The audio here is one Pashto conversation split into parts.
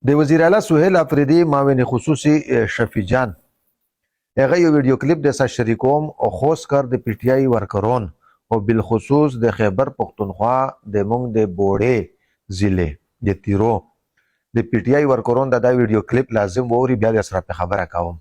د وزیر اعلی سهیل افریدي معاون خصوصي شفیع جان هغه یو ویډیو کلیپ د سره شریکوم او خوست کر د پی ټی آی ورکرون او بالخصوص د خیبر پختونخوا د مونږ د بوړې ضلع د تیرو د پی ټی آی ورکرون دا ویډیو کلیپ لازم ووري بیا د سره په خبره کوم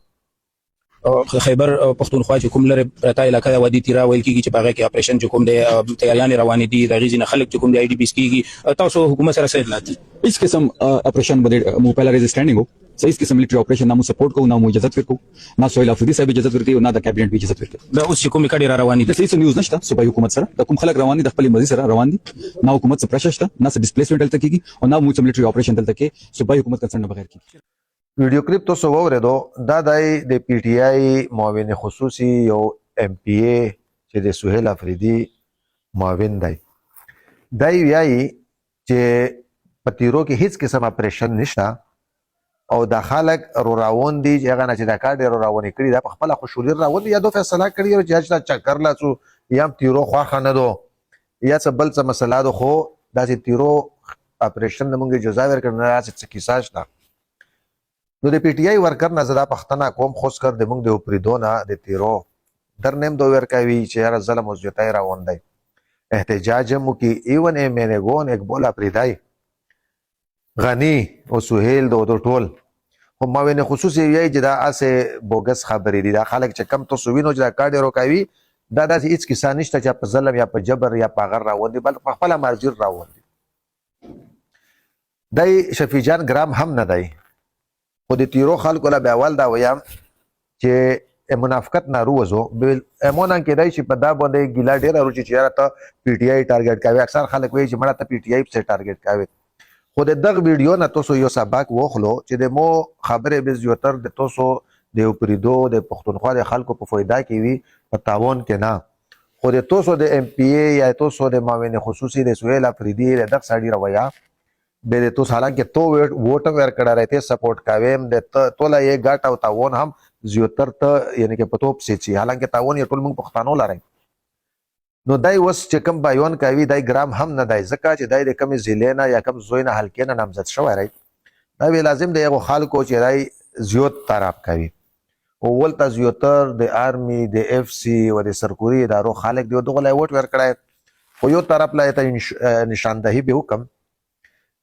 خیبر پختونخوا چې کوم لري پرتا علاقه د وادي تیرا ویل کیږي چې باغه کې اپریشن چې کوم د تیاریان روان دي د غیزي نه خلک چې کوم د آی ډی بیس کیږي تاسو حکومت سره څه اطلاعات دي इस किस्म ऑपरेशन बदे मु पहला रजिस्टैंडिंग हो सही इस किस्म मिलिट्री ऑपरेशन ना मु सपोर्ट को ना मु इजाजत फिर को ना सोहेल अफरीदी साहब इजाजत फिर को ना द कैबिनेट भी इजाजत फिर को دا اوس چې کوم کډی را روان دي सही न्यूज़ नشता सुबह हुकूमत सर د کوم خلک روان دي د خپل مزي سره روان دي ना हुकूमत से प्रेशर شته ना से डिस्प्लेसमेंट تل کیږي او ना مو मिलिट्री ऑपरेशन تل کې صوبای حکومت کنسرن بغیر کیږي ویډیو کلیپ تاسو ووریدو دا د پی ټی آی معاون خصوصي یو ام پی ای چې د سهیل افریدي معاون دی دا ویایي چې په تیرو کې هیڅ قسم اپریشن نشته او د خلک روراون دي چې هغه نه چې دا کار ډېر روانې کړي دا په خپله خوشولي روان دي یا دو فیصله کړي او چې دا چکر لا څو یا تیرو خواښه نه دو یا څه بل څه مسله ده خو داسې تیرو اپریشن د موږ اجازه ورکړه نه داسې څه کیسه شته نو د پی ټی آی ورکر نه زه دا پښتنه کوم خوست کر د موږ د اپریدو نه د تیرو در نیم دو ورکوي چې یاره ظلم او زیاتی روان دی احتجاج مو کې ایون مینګون اقبال اپریدای غنی او سهیل د ټول خو معاون خصوصي ویایي چې دا اسې بوګس خبرې دي دا خلک چې کم تاسو وینو چې دا کار ډېر کوي دا داسې هېڅ کیسه نشته چې په ظلم یا په جبر یا په غر روان دي بلکې په خپله مرجر روان دي دی شفیع جان ګرام هم نه دی خو د تیرو خلکو له بیا اول دا ویم چې منافقت ناروزو امونان کېدای شي په دا باندې ګیله ډېره روچي چې یاره ته پی ټی آی ټارګېټ کوي اکثر خلک وایي چې مړه ته پی ټی آی پسې ټارګېټ کوي خو د دغه ویډیو نه تاسو یو سبق واخلو چې د مو خبرې به زیاتر د تاسو د اپریدو د پښتونخوا د خلکو په فایده کې وي په تاوان کې نه خو د تاسو د ام پی ای یا تاسو د معاون خصوصي د سهیل افریدي د دغه سړي رویه به د تاسو حالانکه تو ووټ ورکړه راته سپورټ کویم د توله یې ګټ او تاوان هم زیاتر ته یعنی کې پتوب سي چی حالانکه تاوان یې ټول موږ پښتانو لري نو دای وس چې کوم بیان کوي دای ګرام هم نه دی ځکه چې دای د کم ضلع نه یا کم زوی نه حلقې نه نامزد شوی دی دا وی لازم دی هغو خلکو چې دای زیات طرف کوي او ولته زیاتر د آرمي د اف سی او د سرکوري ادارو خلک دی دغه لا ووټ ورکړی خو یو طرف لا ته نشاندهي به حکم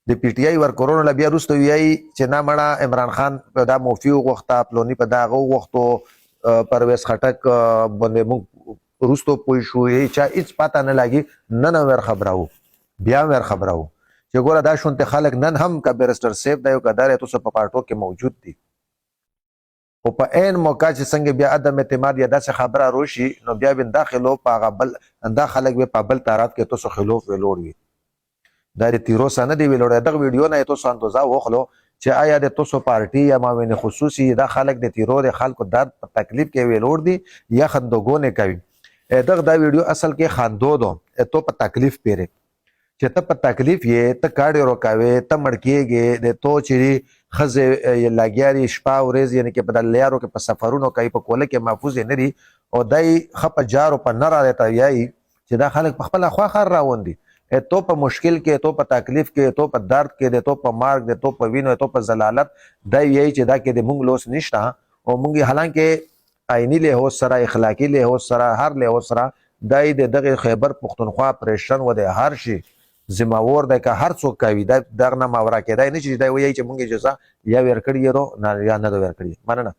د پی ټی آی ورکرونو لا بیا وروسته ویایي چې نه مړه عمران خان په دا موفي وغوښته پلوني په دا هغه وغوښتو پرویز خټک باندې موږ وروستو پوه شو چا هېڅ پته نه لګي نن ور خبراو بیا ور خبراو چې ګوره دا شونته خلک نن هم که بیرسټر سیف دی او که دا دی تاسو په پارټو کې موجود دي خو په عین موقع چې څنګه بیا عدم اعتماد یا داسې خبره روشي نو بیا به دا خلاف په هغه بل دا خلک به په بل طرف کې تاسو خلاف ویلوړ وي دا د تیرو سره نه دی ویلوړی دغه ویډیو نه تاسو اندازه واخلو چې آیا د تاسو پارټي یا معاون خصوصي دا خلک د تیرو د خلکو درد په تکلیف کې ویلوړ دي یا خندوګونه کوي دغه دا ویډیو اصل کې خاندو دو ته په تکلیف پیره چې ته په تکلیف یې ته کاډې روکاوي ته مړ کېږې د تو چې ښځې لګیاري شپه ورځ یعنې کې په د لیارو کې په سفرونو کوي په کوله کې محفوظ یې نه دي او دی ښه په جارو په نه راته ویایي چې دا خلک په خپله خوا خر راون دي تو په مشکل کې تو په تکلیف کې تو په درد کې د تو په مارګ د تو په وینو تو په زلالت دا ویایي چې دا کې د مونږ لوس نشته او مونږ حالانکه آئینی لحاظ سره اخلاقی لحاظ سره هر لحاظ سره دای د دغه خیبر پختونخوا اپریشن و د هر شي ذمہوار دی که هر څوک کوي دا دغه نه ماورا کېدای نه چې دا وایي چې مونږ اجازه یا ورکړی یو نه یا نه ورکړی مننه